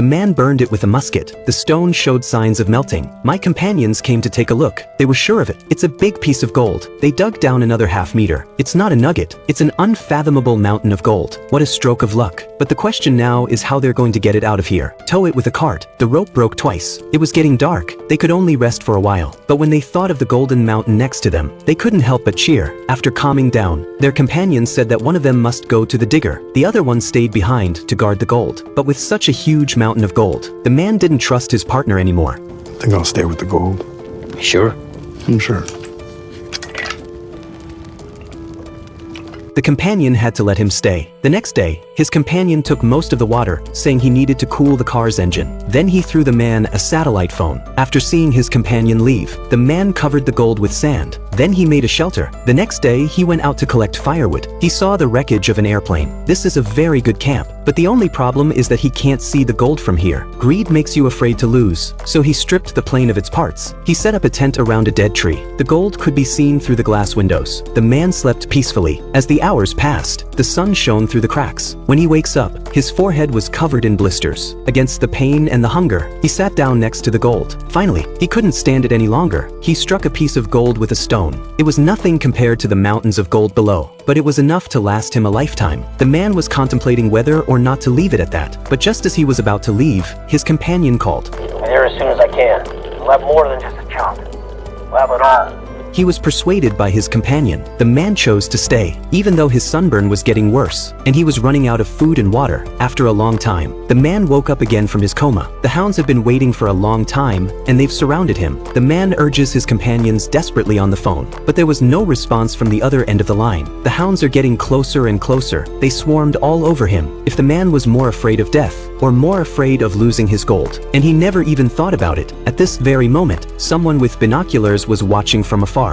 man burned it with a musket. The stone showed signs of melting. My companions came to take a look. They were sure of it. It's a big piece of gold. They dug down another half-meter. It's not a nugget. It's an unfathomable mountain of gold. What a stroke of luck. But the question now is how they're going to get it out of here. Tow it with a cart. The rope broke twice. It was getting dark. They could only rest for a while. But when they thought of the golden mountain next to them, they couldn't help but cheer. After calming down, their companions said that one of them must go to the digger. The other one stayed behind to guard the gold. But with such a huge mountain of gold, the man didn't trust his partner anymore. I think I'll stay with the gold. Sure? I'm sure. The companion had to let him stay. The next day, his companion took most of the water, saying he needed to cool the car's engine. Then he threw the man a satellite phone. After seeing his companion leave, the man covered the gold with sand. Then he made a shelter. The next day, he went out to collect firewood. He saw the wreckage of an airplane. This is a very good camp, but the only problem is that he can't see the gold from here. Greed makes you afraid to lose, so he stripped the plane of its parts. He set up a tent around a dead tree. The gold could be seen through the glass windows. The man slept peacefully. As the hours passed, the sun shone through the cracks. When he wakes up, his forehead was covered in blisters. Against the pain and the hunger, he sat down next to the gold. Finally, he couldn't stand it any longer. He struck a piece of gold with a stone. It was nothing compared to the mountains of gold below, but it was enough to last him a lifetime. The man was contemplating whether or not to leave it at that, but just as he was about to leave, his companion called. I'm there as soon as I can. We'll have more than just a chunk. We'll have it all. He was persuaded by his companion. The man chose to stay, even though his sunburn was getting worse, and he was running out of food and water. After a long time, the man woke up again from his coma. The hounds have been waiting for a long time, and they've surrounded him. The man urges his companions desperately on the phone, but there was no response from the other end of the line. The hounds are getting closer and closer. They swarmed all over him. If the man was more afraid of death, or more afraid of losing his gold, and he never even thought about it, at this very moment, someone with binoculars was watching from afar.